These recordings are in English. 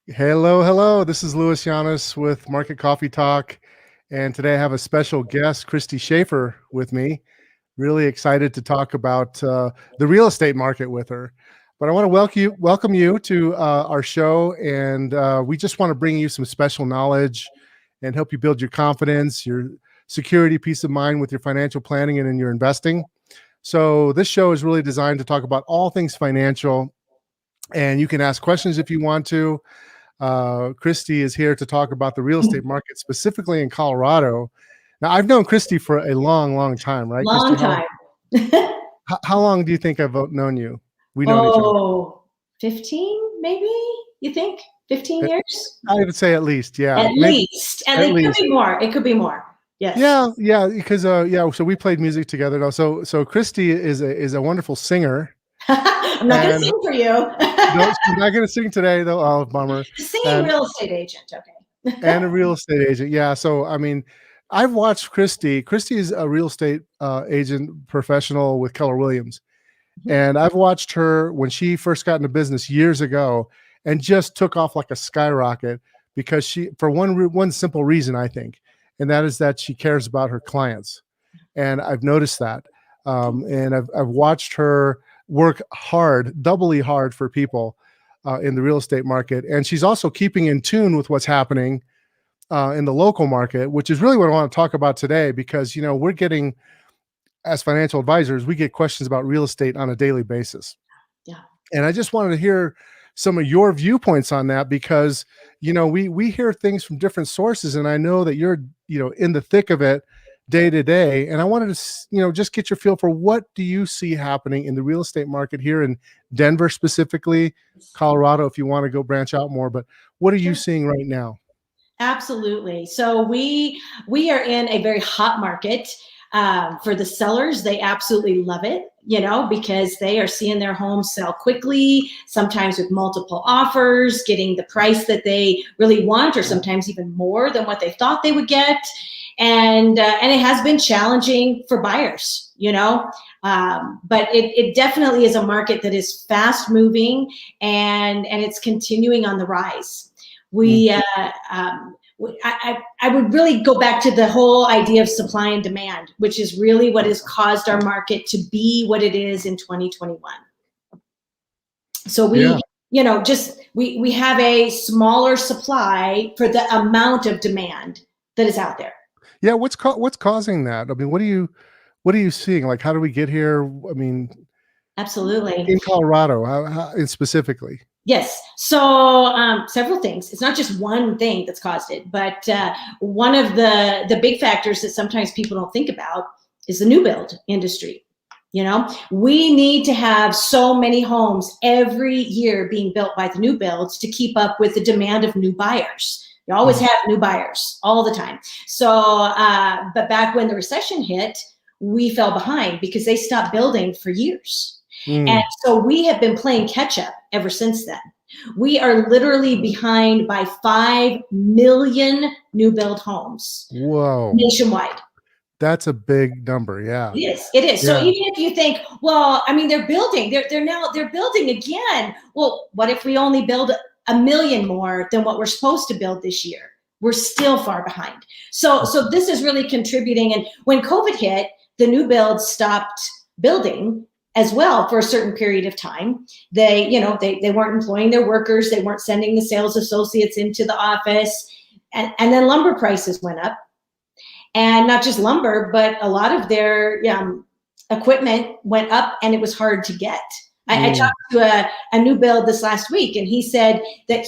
Hello, hello. This is Louis Llanes with Market Coffee Talk. And today I have a special guest, Christy Shaffer, with me. Really excited to talk about the real estate market with her. But I want to welcome you to our show. And we just want to bring you some special knowledge and help you build your confidence, your security, peace of mind with your financial planning and in your investing. So this show is really designed to talk about all things financial. And you can ask questions if you want to. Christy is here to talk about the real estate market, specifically in Colorado. Now, I've known Christy for a long, long time, right, Long Christy? time. How long do you think I've known you? We known each other. Oh, 15 maybe? You think? 15 years? I would say at least, yeah. At Maybe, least. And at it least. could be more. It could be more. Yes. Yeah, because so we played music together. Now, so Christy is a wonderful singer. I'm not going to sing for you. No, she's not going to sing today, though. Oh, bummer. Singing real estate agent, okay. And a real estate agent, yeah. So, I mean, I've watched Christy. Christy is a real estate agent professional with Keller Williams. And I've watched her when she first got into business years ago and just took off like a skyrocket because for one simple reason, I think, and that is that she cares about her clients. And I've noticed that. And I've watched her work hard, doubly hard for people in the real estate market. And she's also keeping in tune with what's happening in the local market, which is really what I want to talk about today, because, we're getting, as financial advisors, we get questions about real estate on a daily basis. Yeah. And I just wanted to hear some of your viewpoints on that, because, we hear things from different sources, and I know that you're, in the thick of it day to day. And I wanted to, just get your feel for what do you see happening in the real estate market here in Denver, specifically, Colorado, if you want to go branch out more, but what are you seeing right now? Absolutely. So we are in a very hot market. For the sellers, they absolutely love it, because they are seeing their homes sell quickly, sometimes with multiple offers, getting the price that they really want, or sometimes even more than what they thought they would get. And it has been challenging for buyers, but it definitely is a market that is fast moving, and it's continuing on the rise. I would really go back to the whole idea of supply and demand, which is really what has caused our market to be what it is in 2021. So we have a smaller supply for the amount of demand that is out there. Yeah, what's causing that? I mean, what are you seeing? Like, how do we get here? I mean, absolutely. In Colorado, how specifically? Yes. So several things. It's not just one thing that's caused it, but one of the big factors that sometimes people don't think about is the new build industry. We need to have so many homes every year being built by the new builds to keep up with the demand of new buyers. You always have new buyers all the time. So, but back when the recession hit, we fell behind because they stopped building for years. And so we have been playing catch up ever since then. We are literally behind by 5 million new build homes. Whoa. Nationwide. That's a big number. Yeah. It is. It is. Yeah. So even if you think, well, I mean, they're building, they're building again. Well, what if we only build 1 million more than what we're supposed to build this year? We're still far behind. So this is really contributing. And when COVID hit, the new builds stopped building as well for a certain period of time. They weren't employing their workers. They weren't sending the sales associates into the office. And then lumber prices went up. And not just lumber, but a lot of their equipment went up, and it was hard to get. I talked to a new build this last week, and he said that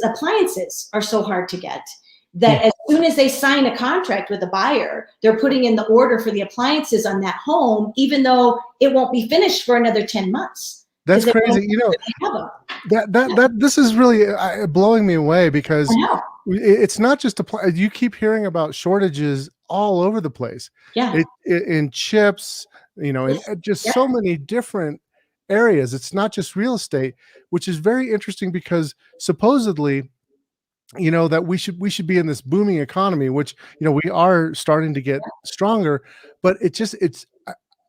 appliances are so hard to get that as soon as they sign a contract with a buyer, they're putting in the order for the appliances on that home, even though it won't be finished for another 10 months. That's crazy. This is really blowing me away, because it's not just you keep hearing about shortages all over the place. Yeah. In chips, in just so many different areas. It's not just real estate, which is very interesting, because supposedly, that we should be in this booming economy, which, we are starting to get stronger, but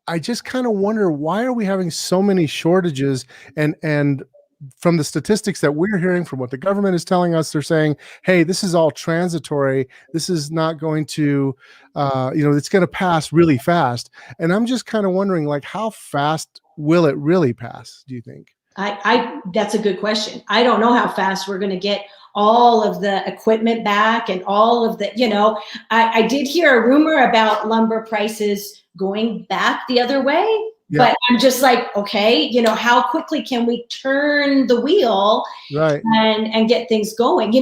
I just kind of wonder, why are we having so many shortages, and from the statistics that we're hearing, from what the government is telling us, they're saying, hey, this is all transitory. This is not going to, it's going to pass really fast. And I'm just kind of wondering, like, how fast will it really pass, do you think? That's a good question. I don't know how fast we're going to get all of the equipment back and all of the, I did hear a rumor about lumber prices going back the other way, but I'm just like, okay, how quickly can we turn the wheel right, and get things going?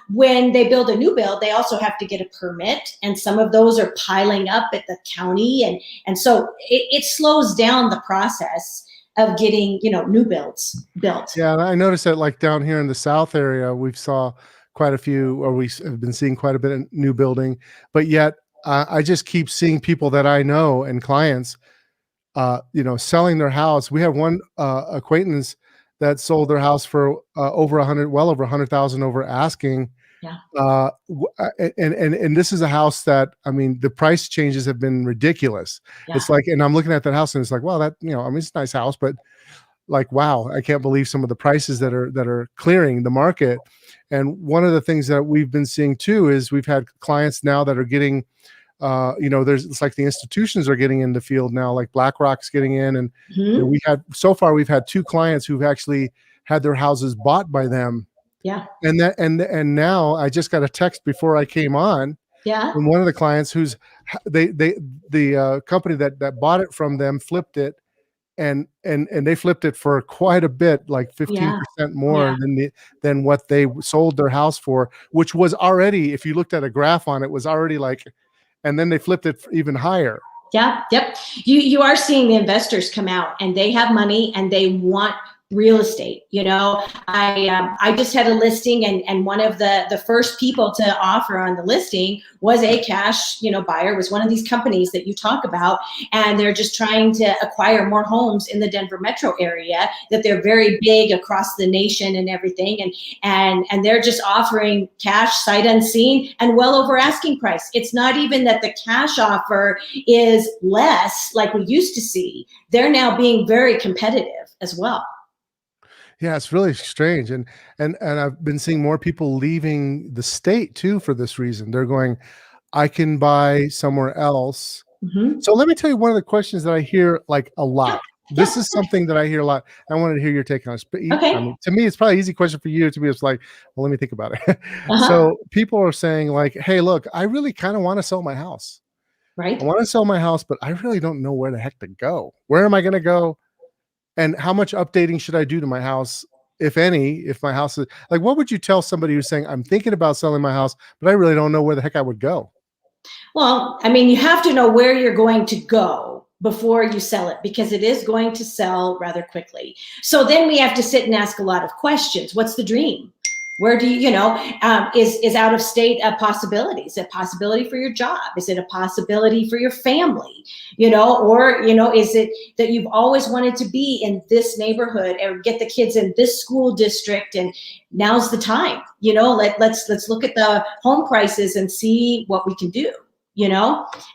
When they build a new build, they also have to get a permit, and some of those are piling up at the county. And so it slows down the process of getting, new builds built. Yeah, and I noticed that, like, down here in the South area, we saw quite a few, or we have been seeing quite a bit of new building, but yet I just keep seeing people that I know and clients, selling their house. We have one acquaintance that sold their house for over 100,000 over asking. Yeah. And this is a house that, I mean, the price changes have been ridiculous. Yeah. It's like, and I'm looking at that house and it's like, well, that, I mean, it's a nice house, but like, wow, I can't believe some of the prices that are clearing the market. And one of the things that we've been seeing too is we've had clients now that are getting, it's like the institutions are getting in the field now, like BlackRock's getting in, and we've had 2 clients who've actually had their houses bought by them. Yeah. And now I just got a text before I came on. Yeah. From one of the clients who's the company that bought it from them flipped it, and they flipped it for quite a bit, like 15% more than what they sold their house for, which was already, if you looked at a graph on it, was already like, and then they flipped it even higher. Yeah. Yep. You are seeing the investors come out, and they have money and they want real estate. I just had a listing, and one of the first people to offer on the listing was a cash, buyer, was one of these companies that you talk about, and they're just trying to acquire more homes in the Denver metro area, that they're very big across the nation and everything. And they're just offering cash sight unseen and well over asking price. It's not even that the cash offer is less like we used to see. They're now being very competitive as well. Yeah, it's really strange. And I've been seeing more people leaving the state too for this reason. They're going, I can buy somewhere else. Mm-hmm. So let me tell you one of the questions that I hear like a lot. This is something that I hear a lot. I wanted to hear your take on it. Okay. I mean, to me, it's probably an easy question for you. To me, it's like, well, let me think about it. So people are saying like, hey, look, I really kind of want to sell my house. Right. I want to sell my house, but I really don't know where the heck to go. Where am I going to go? And how much updating should I do to my house, if any, if my house is like, what would you tell somebody who's saying, I'm thinking about selling my house, but I really don't know where the heck I would go? Well, I mean, you have to know where you're going to go before you sell it, because it is going to sell rather quickly. So then we have to sit and ask a lot of questions. What's the dream? Where do you, is out of state a possibility? Is it a possibility for your job? Is it a possibility for your family? Or, is it that you've always wanted to be in this neighborhood or get the kids in this school district, and now's the time? Let's look at the home prices and see what we can do.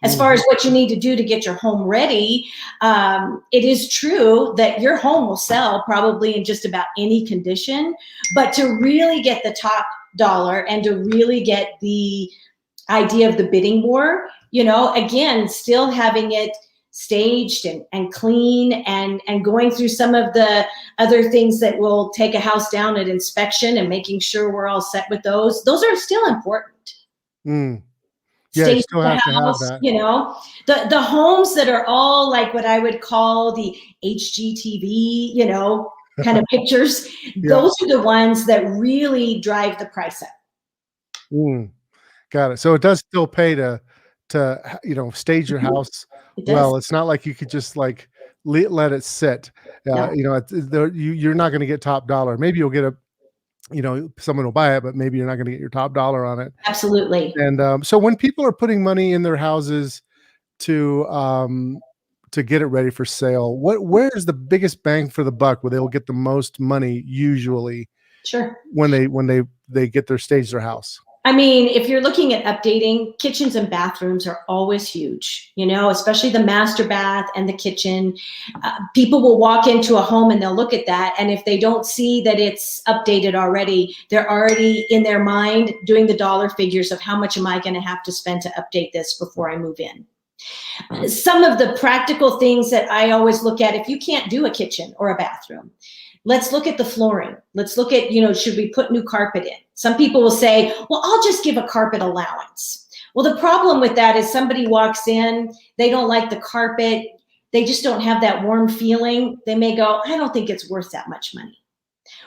As far as what you need to do to get your home ready, it is true that your home will sell probably in just about any condition, but to really get the top dollar and to really get the idea of the bidding war, again, still having it staged and clean and going through some of the other things that will take a house down at inspection and making sure we're all set with those are still important. Yeah, you still have to have that. The homes that are all like what I would call the HGTV, kind of pictures. Those are the ones that really drive the price up. Got it. So it does still pay to stage your house well. It's not like you could just like let it sit. You're not going to get top dollar. Maybe you'll get someone will buy it, but maybe you're not going to get your top dollar on it. Absolutely. And so when people are putting money in their houses to get it ready for sale, where is the biggest bang for the buck, where they'll get the most money usually? Sure. When they get their house? I mean, if you're looking at updating, kitchens and bathrooms are always huge, especially the master bath and the kitchen. People will walk into a home and they'll look at that. And if they don't see that it's updated already, they're already in their mind doing the dollar figures of how much am I going to have to spend to update this before I move in. Some of the practical things that I always look at, if you can't do a kitchen or a bathroom, let's look at the flooring. Let's look at, should we put new carpet in? Some people will say, well, I'll just give a carpet allowance. Well, the problem with that is somebody walks in, they don't like the carpet, they just don't have that warm feeling. They may go, I don't think it's worth that much money.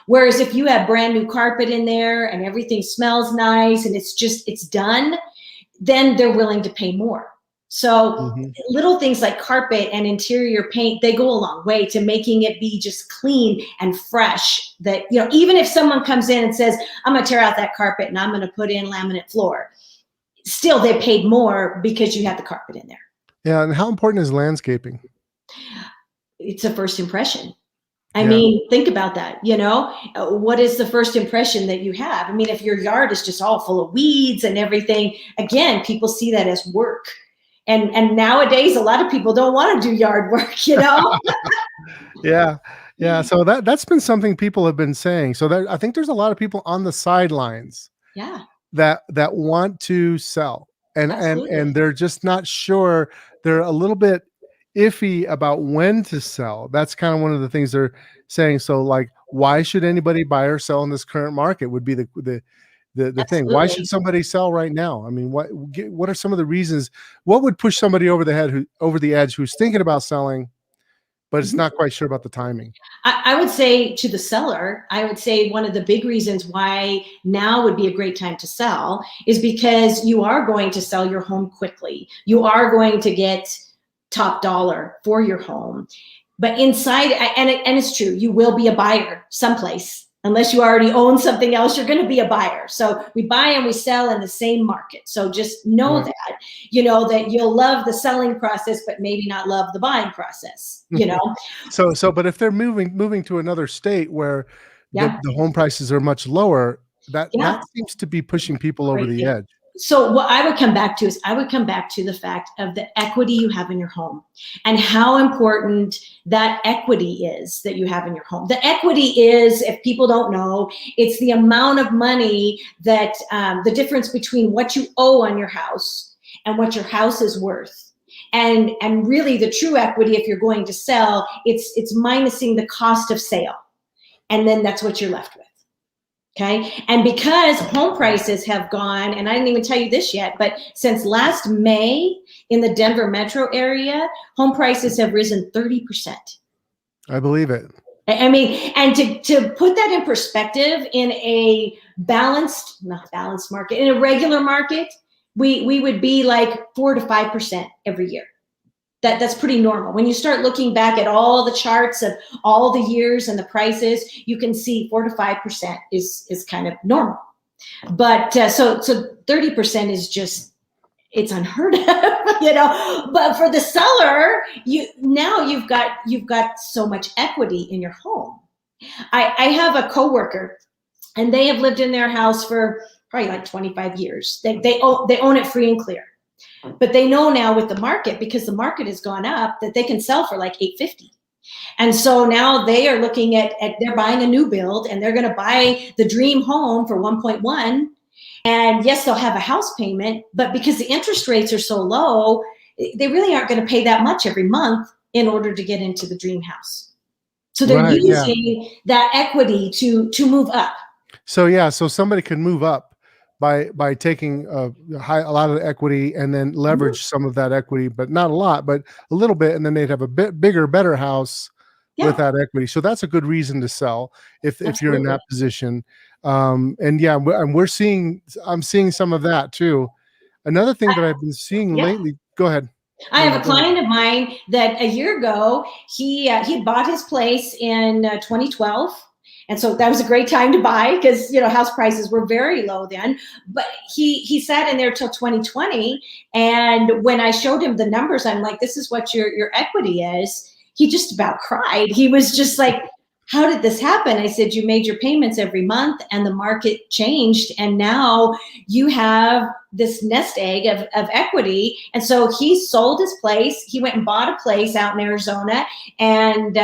Whereas if you have brand new carpet in there and everything smells nice and it's done, then they're willing to pay more. So little things like carpet and interior paint, they go a long way to making it be just clean and fresh. That, even if someone comes in and says, I'm going to tear out that carpet and I'm going to put in laminate floor, still they paid more because you had the carpet in there. Yeah. And how important is landscaping? It's a first impression. I mean, think about that. What is the first impression that you have? I mean, if your yard is just all full of weeds and everything, again, people see that as work. And nowadays, a lot of people don't want to do yard work, Yeah. So that's been something people have been saying. So I think there's a lot of people on the sidelines. Yeah. That want to sell, and they're just not sure. They're a little bit iffy about when to sell. That's kind of one of the things they're saying. So, like, why should anybody buy or sell in this current market? Would be the thing. Why should somebody sell right now? I mean, what are some of the reasons? What would push somebody over the edge who's thinking about selling, but it's not quite sure about the timing? I would say to the seller, I would say one of the big reasons why now would be a great time to sell is because you are going to sell your home quickly. You are going to get top dollar for your home. But inside, and it's true, you will be a buyer someplace. Unless you already own something else, you're going to be a buyer. So we buy and we sell in the same market. So just know that, that you'll love the selling process, but maybe not love the buying process, So, but if they're moving to another state where the home prices are much lower, that seems to be pushing people over the edge. So what I would come back to is the fact of the equity you have in your home and how important that equity is that you have in your home. The equity is, if people don't know, it's the amount of money that the difference between what you owe on your house and what your house is worth. And really the true equity, if you're going to sell, it's minusing the cost of sale. And then that's what you're left with. Okay. And because home prices have gone, and I didn't even tell you this yet, but since last May in the Denver metro area, home prices have risen 30%. I believe it. I mean, and to put that in perspective, in a not balanced market, in a regular market, we would be like 4 to 5% every year. That's pretty normal. When you start looking back at all the charts of all the years and the prices, you can see 4 to 5% is kind of normal. But so 30% is just, it's unheard of, But for the seller, you've got so much equity in your home. I have a coworker, and they have lived in their house for probably like 25 years. They own it free and clear. But they know now with the market, because the market has gone up, that they can sell for like $850. And so now they are looking at they're buying a new build, and they're going to buy the dream home for 1.1. And yes, they'll have a house payment, but because the interest rates are so low, they really aren't going to pay that much every month in order to get into the dream house. So they're using that equity to move up. So somebody could move up by taking a lot of the equity and then leverage some of that equity, but not a lot, but a little bit, and then they'd have a bit bigger, better house with that equity. So that's a good reason to sell if you're in that position. And I'm seeing some of that too. Another thing that I've been seeing lately. Go ahead. I have a client of mine that a year ago, he bought his place in 2012. And so that was a great time to buy because, house prices were very low then. But he sat in there till 2020. And when I showed him the numbers, I'm like, this is what your equity is. He just about cried. He was just like, how did this happen? I said, you made your payments every month and the market changed. And now you have this nest egg of equity. And so he sold his place. He went and bought a place out in Arizona, and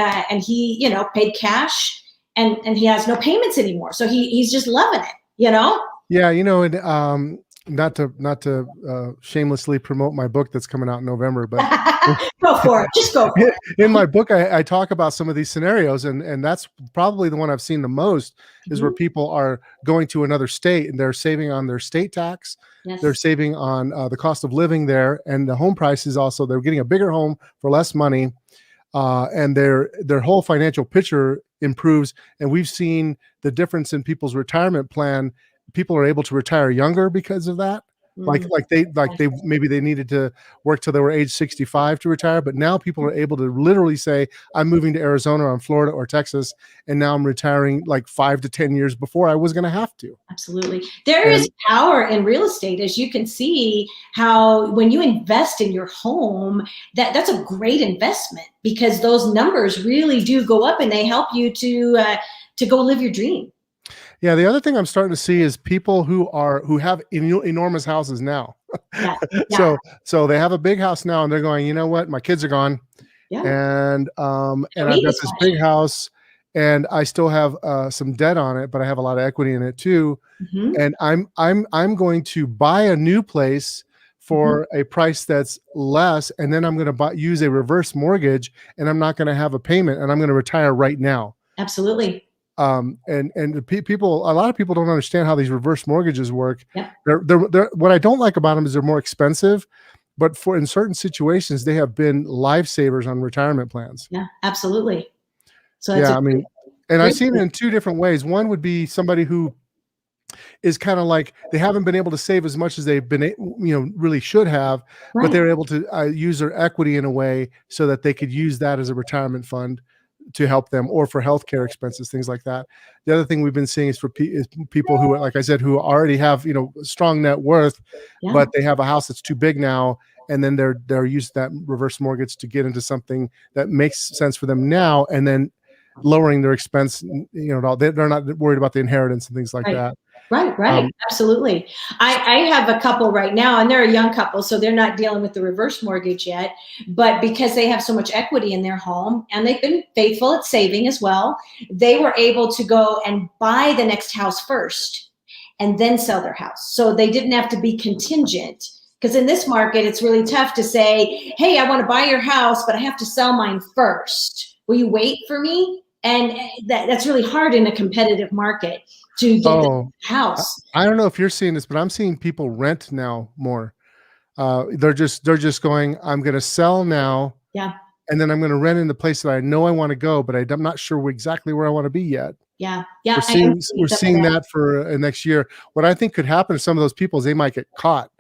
he, you know, paid cash, and he has no payments anymore. So he's just loving it, you know? Yeah. You know, and not to shamelessly promote my book that's coming out in November, but Go for it. Just go for it. in my book, I talk about some of these scenarios, and that's probably the one I've seen the most is where people are going to another state and they're saving on their state tax. Yes. They're saving on the cost of living there, and the home prices also. They're getting a bigger home for less money, and their whole financial picture improves. And we've seen the difference in people's retirement plan. People are able to retire younger because of that. Like they maybe they needed to work till they were age 65 to retire, but now people are able to literally say, I'm moving to Arizona or Florida or Texas, and now I'm retiring like 5 to 10 years before I was going to have to. Absolutely. There is power in real estate, as you can see how when you invest in your home, that's a great investment, because those numbers really do go up and they help you to go live your dream. Yeah, the other thing I'm starting to see is people who have enormous houses now. Yeah. Yeah. So they have a big house now, and they're going, you know what, my kids are gone, Yeah. and I've got this big house, and I still have some debt on it, but I have a lot of equity in it too, and I'm going to buy a new place for a price that's less, and then I'm going to use a reverse mortgage, and I'm not going to have a payment, and I'm going to retire right now. Absolutely. And people, a lot of people don't understand how these reverse mortgages work. Yeah. They're what I don't like about them is they're more expensive, but in certain situations they have been lifesavers on retirement plans. Yeah, absolutely. So yeah, I mean, and I've seen it in two different ways. One would be somebody who is kind of like they haven't been able to save as much as they've been, really should have, but they're able to use their equity in a way so that they could use that as a retirement fund to help them, or for healthcare expenses, things like that. The other thing we've been seeing is people who, like I said, who already have strong net worth, but they have a house that's too big now, and then they're using that reverse mortgage to get into something that makes sense for them now, and then lowering their expense. They're not worried about the inheritance and things like that. Right. Absolutely. I have a couple right now, and they're a young couple, so they're not dealing with the reverse mortgage yet. But because they have so much equity in their home, and they've been faithful at saving as well, they were able to go and buy the next house first and then sell their house. So they didn't have to be contingent. Because in this market, it's really tough to say, hey, I want to buy your house, but I have to sell mine first. Will you wait for me? And that's really hard in a competitive market to get the house. I don't know if you're seeing this, but I'm seeing people rent now more. They're just going, I'm going to sell now. Yeah. And then I'm going to rent in the place that I know I want to go, but I'm not sure exactly where I want to be yet. Yeah. We're seeing that for next year. What I think could happen to some of those people is they might get caught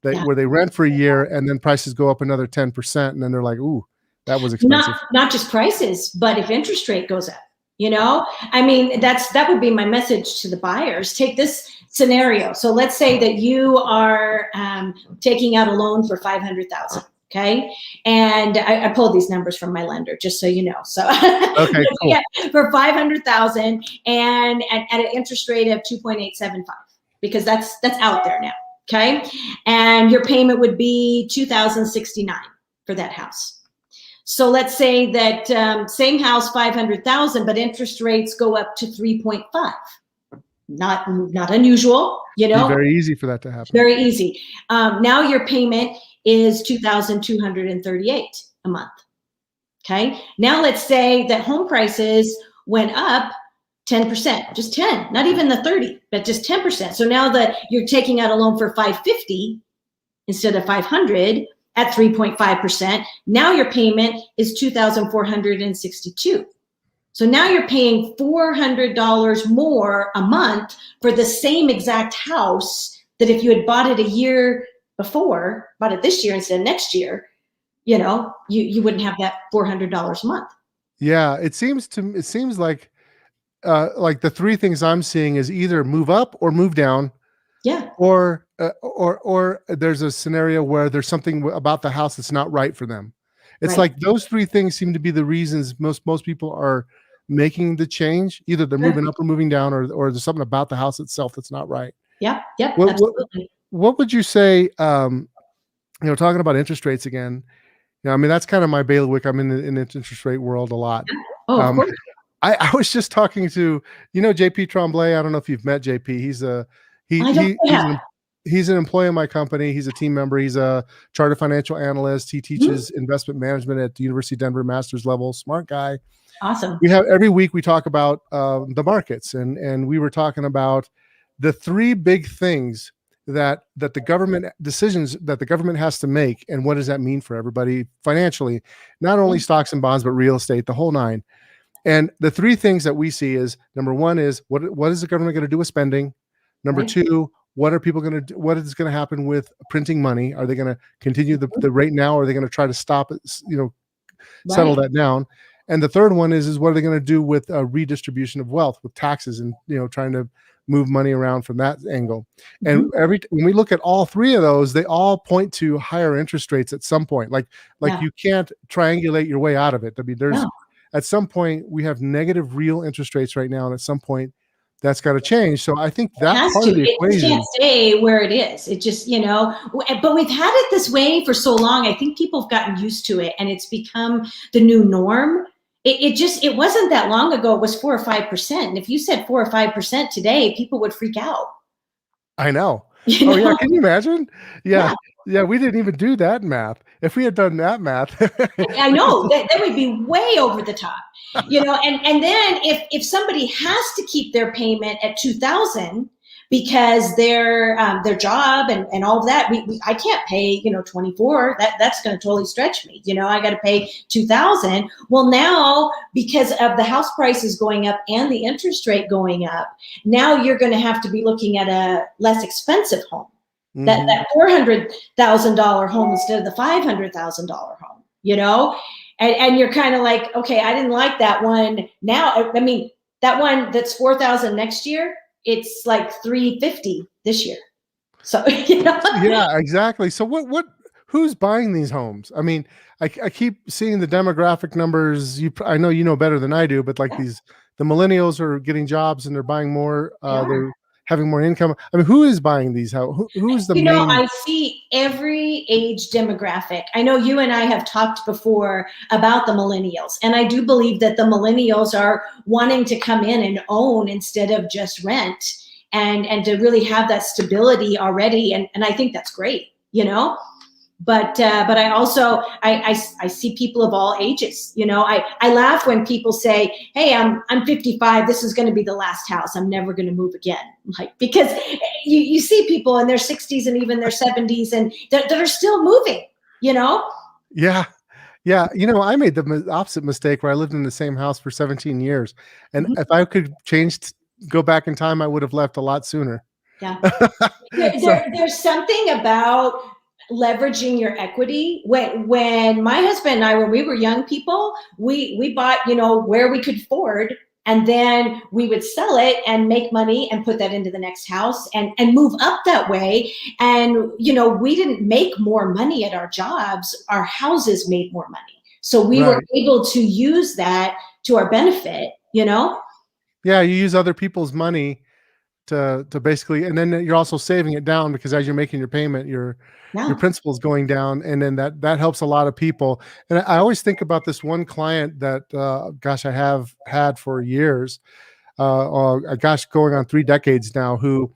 where they rent for a year and then prices go up another 10%. And then they're like, ooh, that was expensive. Not just prices, but if interest rate goes up, I mean, that would be my message to the buyers. Take this scenario. So let's say that you are taking out a loan for $500,000. Okay. And I pulled these numbers from my lender, just so you know. So okay, cool. Yeah, for $500,000 and at an interest rate of 2.875, because that's out there now. Okay. And your payment would be $2,069 for that house. So let's say that same house, 500,000, but interest rates go up to 3.5. Not unusual, Very easy for that to happen. Very easy. Now your payment is $2,238 a month. Okay. Now let's say that home prices went up 10%, just 10, not even the 30, but just 10%. So now that you're taking out a loan for 550 instead of 500 at 3.5%, now your payment is $2,462. So now you're paying $400 more a month for the same exact house that if you had bought it a year before, bought it this year instead of next year, you wouldn't have that $400 a month. Yeah, it seems like the three things I'm seeing is either move up or move down. Yeah. Or there's a scenario where there's something about the house that's not right for them. It's like those three things seem to be the reasons most people are making the change. Either they're Sure. moving up or moving down, or there's something about the house itself that's not right. Yep. Yep. What what Absolutely. what would you say? Talking about interest rates again. I mean that's kind of my bailiwick. I'm in the interest rate world a lot. Yeah. Oh, of Um, course. I was just talking to JP Tremblay. I don't know if you've met JP. He I don't he have. he's an employee of my company. He's a team member. He's a chartered financial analyst. He Mhm. teaches investment management at the University of Denver master's level. Smart guy. Awesome. We have every week we talk about the markets, and we were talking about the three big things that the government decisions that the government has to make, and what does that mean for everybody financially, not only Yeah. stocks and bonds but real estate, the whole nine. And the three things that we see is number one is what is the government going to do with spending? Number Right. two, what are people going to do? What is going to happen with printing money? Are they going to continue the rate now, or are they going to try to stop it? Settle Right. that down. And the third one is what are they going to do with redistribution of wealth, with taxes, and trying to move money around from that angle. And Mhm. when we look at all three of those, they all point to higher interest rates at some point. Like Yeah. you can't triangulate your way out of it. I mean, there's No. at some point we have negative real interest rates right now, and at some point that's got to change. So I think It that has part to. of the It just can't equation. stay where it is. It just, but we've had it this way for so long. I think people have gotten used to it and it's become the new norm. It wasn't that long ago. It was 4 or 5%. And if you said 4 or 5% today, people would freak out. I know. You Oh yeah, know? can you imagine? Yeah. Yeah. Yeah, we didn't even do that math. If we had done that math, I know that would be way over the top, and then if somebody has to keep their payment at 2,000 because their job and all of that, I can't pay, 24, that's going to totally stretch me. I got to pay 2,000. Well, now because of the house prices going up and the interest rate going up, now you're going to have to be looking at a less expensive home. Mhm. That $400,000 home instead of the $500,000 home, and you're kind of like, okay, I didn't like that one. Now, I mean, that one that's 4,000 next year, it's like 350 this year. So, Yeah, exactly. So who's buying these homes? I mean, I keep seeing the demographic numbers. I know you know better than I do, but like the millennials are getting jobs and they're buying more. they are. They're having more income. I mean, who is buying these houses? Who's the main? I see every age demographic. I know you and I have talked before about the millennials, and I do believe that the millennials are wanting to come in and own instead of just rent, and to really have that stability already. And I think that's great, But I also I see people of all ages. I laugh when people say, "Hey, I'm 55. This is going to be the last house. I'm never going to move again." Like, because you see people in their 60s and even their 70s and that are still moving. Yeah. Yeah, I made the opposite mistake where I lived in the same house for 17 years, and Mhm. if I could go back in time, I would have left a lot sooner. Yeah. So There's something about leveraging your equity. When my husband and I, when we were young people, we bought, where we could afford, and then we would sell it and make money and put that into the next house and move up that way. And, we didn't make more money at our jobs. Our houses made more money. So we were right. able to use that to our benefit. Yeah, you use other people's money to basically, and then you're also saving it down because as you're making your payment, your Yeah. principal is going down, and then that helps a lot of people. And I always think about this one client that gosh, I have had for years, gosh, going on 3 decades now, who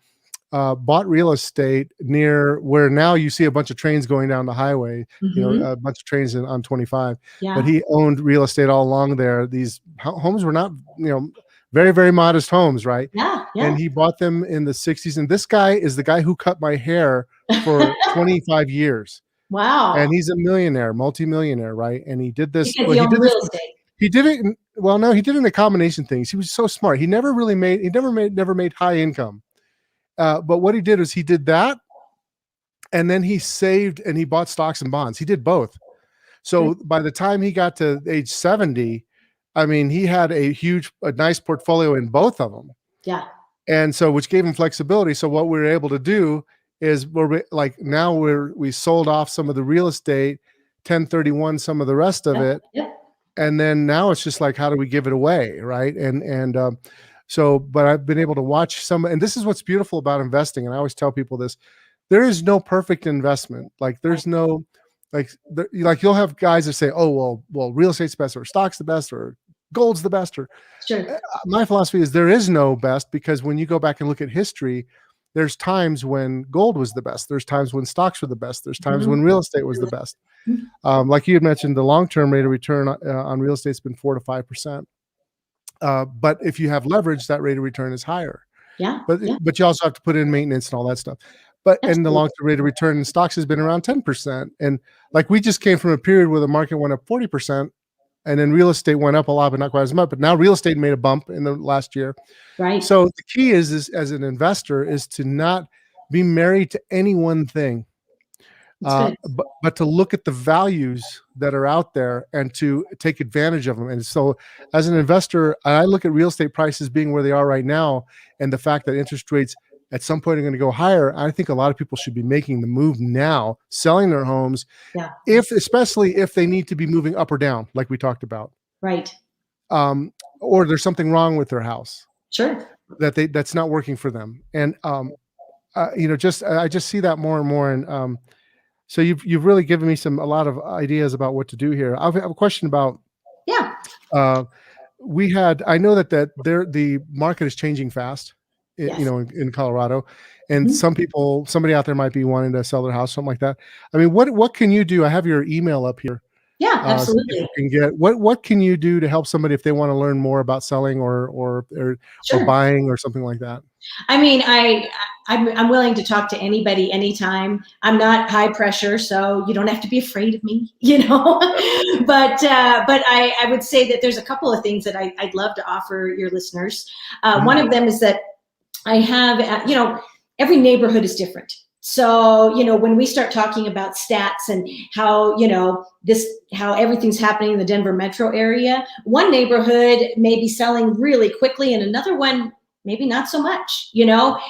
bought real estate near where now you see a bunch of trains going down the highway, Hmm. a bunch of trains on 25. But Yeah. he owned real estate all along there. These homes were not, very, very modest homes, right? Yeah. And Yeah. he bought them in the 60s. And this guy is the guy who cut my hair for 25 years. Wow. And he's a millionaire, multimillionaire, right? And he did this, Because well, you he own did this, real estate. he did it, well, no, he did it in a combination of things. He was so smart. Never made high income. But what he did is he did that, and then he saved and he bought stocks and bonds. He did both. Good. So by the time he got to age 70, I mean, he had a nice portfolio in both of them. Yeah. And so, which gave him flexibility. So what we were able to do is we sold off some of the real estate, 1031, some of the rest of Yeah. it, Yeah. and then now it's just like, how do we give it away, right? So, but I've been able to watch some, and this is what's beautiful about investing. And I always tell people this: there is no perfect investment. Like there's no, like you'll have guys that say, oh, well, real estate's best, or stock's the best, or gold's the best, or Sure. my philosophy is there is no best, because when you go back and look at history, there's times when gold was the best. There's times when stocks were the best. There's times when real estate was the best. Like you had mentioned, the long-term rate of return on real estate's been 4 to 5%. But if you have leverage, that rate of return is higher. Yeah. But you also have to put in maintenance and all that stuff. But and the long-term rate of return in stocks has been around 10%. And like we just came from a period where the market went up 40%, and then real estate went up a lot, but not quite as much. But now real estate made a bump in the last year. Right. So the key is as an investor is to not be married to any one thing. But to look at the values that are out there and to take advantage of them. And so as an investor, I look at real estate prices being where they are right now, and the fact that interest rates at some point are going to go higher. I think a lot of people should be making the move now, selling their homes, especially if they need to be moving up or down, like we talked about. Right. Or there's something wrong with their house. Sure. That's not working for them. And I just see that more and more. And so you've really given me a lot of ideas about what to do here. I have a question about. Yeah. I know that the market is changing fast, in Colorado, and somebody out there might be wanting to sell their house, something like that. I mean, what can you do? I have your email up here. Yeah, absolutely. So can get what can you do to help somebody if they want to learn more about selling or buying or something like that? I mean, I'm willing to talk to anybody anytime. I'm not high pressure, so you don't have to be afraid of me, But I would say that there's a couple of things that I'd love to offer your listeners. One of them is that I have, every neighborhood is different. So, when we start talking about stats and how, how everything's happening in the Denver metro area, one neighborhood may be selling really quickly and another one maybe not so much,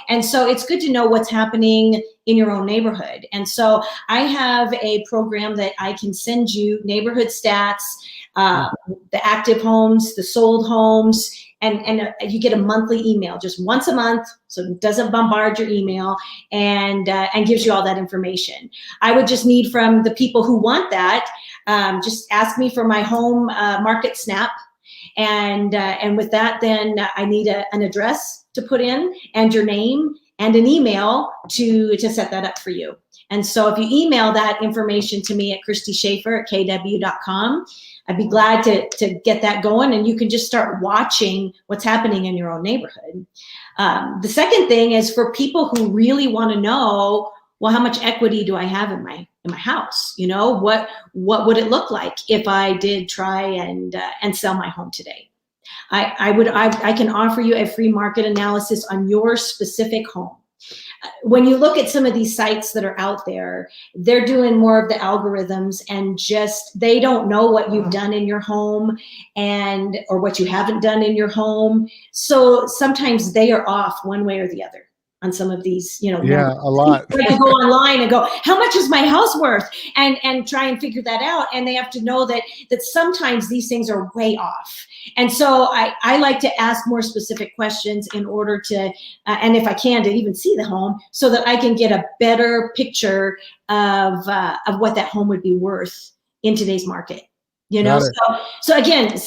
and so it's good to know what's happening in your own neighborhood. And so I have a program that I can send you neighborhood stats, the active homes, the sold homes, and you get a monthly email just once a month, so it doesn't bombard your email, and gives you all that information. I would just need from the people who want that, just ask me for my home market snap. And with that, then I need an address to put in and your name and an email to set that up for you. And so if you email that information to me at ChristyShaffer@kw.com, I'd be glad to get that going, and you can just start watching what's happening in your own neighborhood. The second thing is for people who really want to know, well, how much equity do I have in my house? What would it look like if I did try and sell my home today? I can offer you a free market analysis on your specific home. When you look at some of these sites that are out there, they're doing more of the algorithms, and they don't know what you've done in your home or what you haven't done in your home. So sometimes they are off one way or the other on some of these, a lot. I can go online and go, how much is my house worth? And try and figure that out. And they have to know that sometimes these things are way off. And so I like to ask more specific questions in order to, and if I can, to even see the home, so that I can get a better picture of what that home would be worth in today's market. So again,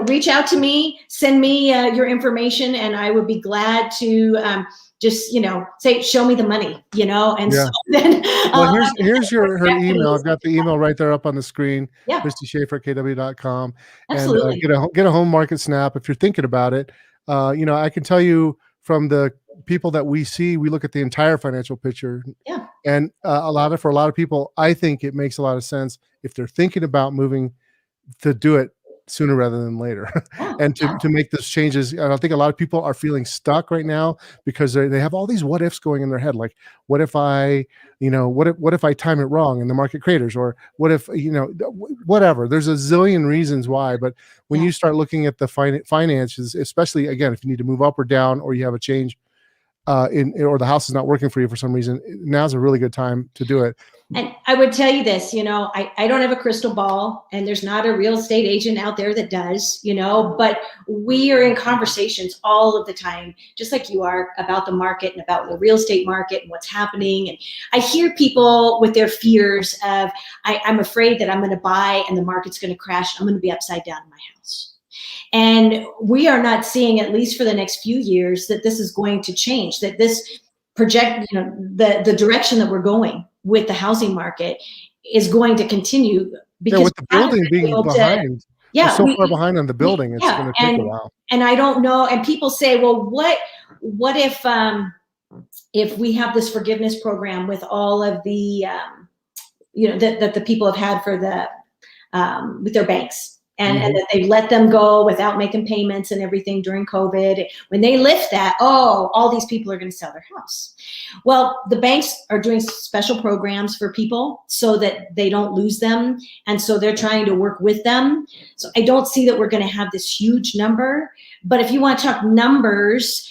reach out to me, send me your information, and I would be glad to just say, show me the money, and so then here's her email. I've got the email right there up on the screen. Christy Shaffer at kw.com. Absolutely. And get a home market snap if you're thinking about it. I can tell you from the people that we see, we look at the entire financial picture. And for a lot of people, I think it makes a lot of sense if they're thinking about moving to do it sooner rather than later, and to make those changes. And I think a lot of people are feeling stuck right now because they have all these what ifs going in their head. Like, what if I time it wrong and the market craters, or what if, whatever. There's a zillion reasons why. But when you start looking at the finances, especially again, if you need to move up or down, or you have a change or the house is not working for you for some reason, now's a really good time to do it. And I would tell you this, I don't have a crystal ball, and there's not a real estate agent out there that does, but we are in conversations all of the time, just like you are, about the market and about the real estate market and what's happening. And I hear people with their fears of, I'm afraid that I'm going to buy and the market's going to crash. I'm going to be upside down in my house. And we are not seeing, at least for the next few years, that this is going to change, that this the direction that we're going with the housing market is going to continue, because with the building being behind, we're so far behind on the building, it's going to take a while. And I don't know. And people say, well, what if we have this forgiveness program with all of the, that the people have had for the, with their banks, and that they've let them go without making payments and everything during COVID. When they lift that, all these people are going to sell their house. Well, the banks are doing special programs for people so that they don't lose them. And so they're trying to work with them. So I don't see that we're going to have this huge number. But if you want to talk numbers,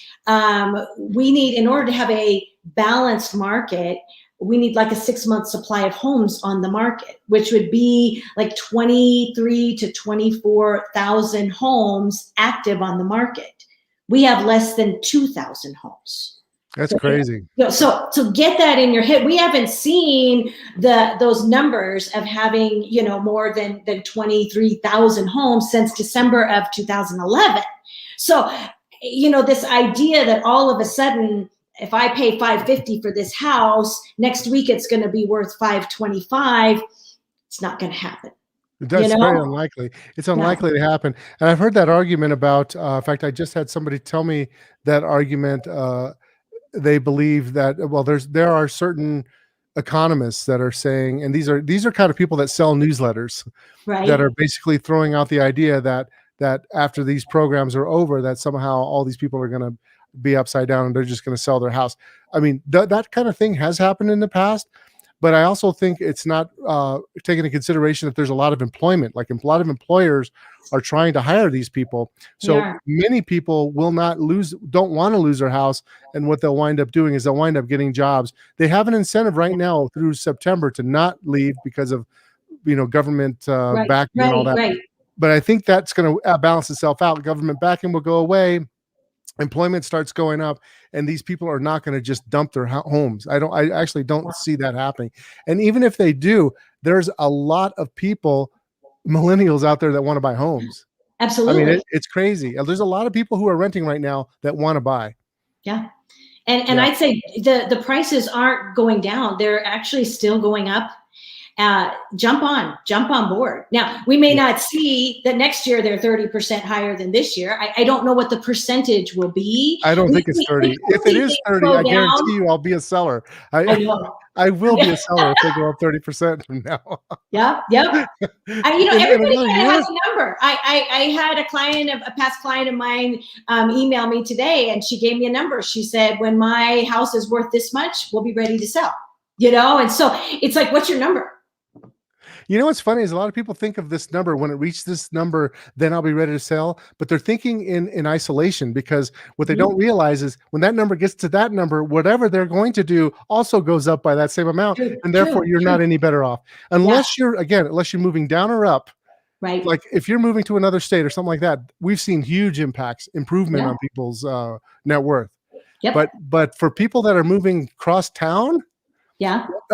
we need, in order to have a balanced market, we need like a 6-month supply of homes on the market, which would be like 23 to 24,000 homes active on the market. We have less than 2,000 homes. That's crazy. So get that in your head. We haven't seen those numbers of having, more than 23,000 homes since December of 2011. So, this idea that all of a sudden, if I pay $550 for this house, next week it's going to be worth $525. It's not going to happen. That's very unlikely. It's unlikely to happen. And I've heard that argument about, in fact, I just had somebody tell me that argument. They believe that, well, there are certain economists that are saying, and these are kind of people that sell newsletters, right, that are basically throwing out the idea that after these programs are over, that somehow all these people are going to be upside down and they're just going to sell their house. I mean, that kind of thing has happened in the past, but I also think it's not taken into consideration that there's a lot of employment. Like, a lot of employers are trying to hire these people. So many people don't want to lose their house. And what they'll wind up doing is they'll wind up getting jobs. They have an incentive right now through September to not leave because of, government backing and all that. Right. But I think that's going to balance itself out. Government backing will go away. Employment starts going up, and these people are not going to just dump their homes. I actually don't see that happening. And even if they do, there's a lot of people, millennials out there, that want to buy homes. Absolutely. I mean, it's crazy. There's a lot of people who are renting right now that want to buy. Yeah. And I'd say the prices aren't going down. They're actually still going up. Jump on board. Now, we may not see that next year they're 30% higher than this year. I don't know what the percentage will be. I don't think it's 30. If it is 30, I guarantee you I'll be a seller. I will be a seller if they go up 30% from now. Yep. Everybody has a number. I had a past client of mine email me today, and she gave me a number. She said, when my house is worth this much, we'll be ready to sell. And so it's like, what's your number? What's funny is a lot of people think of this number, when it reaches this number, then I'll be ready to sell. But they're thinking in isolation, because what they don't realize is when that number gets to that number, whatever they're going to do also goes up by that same amount. And therefore you're not any better off unless you're moving down or up. Right. Like if you're moving to another state or something like that, we've seen huge improvement on people's net worth. Yep. But for people that are moving cross town,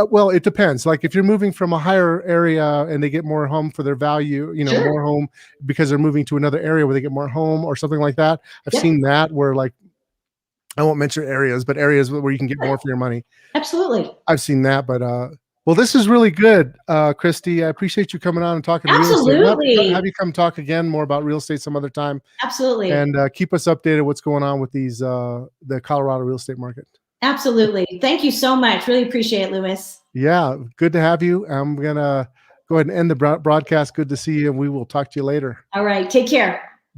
well, it depends. Like if you're moving from a higher area and they get more home for their value, more home because they're moving to another area where they get more home or something like that. I've seen that where, like, I won't mention areas, but areas where you can get more for your money. Absolutely. I've seen that, but well, this is really good, Christy. I appreciate you coming on and talking real estate. Have you come talk again more about real estate some other time. Absolutely. And keep us updated what's going on with these the Colorado real estate market. Absolutely. Thank you so much. Really appreciate it, Louis. Yeah, good to have you. I'm going to go ahead and end the broadcast. Good to see you, and we will talk to you later. All right. Take care.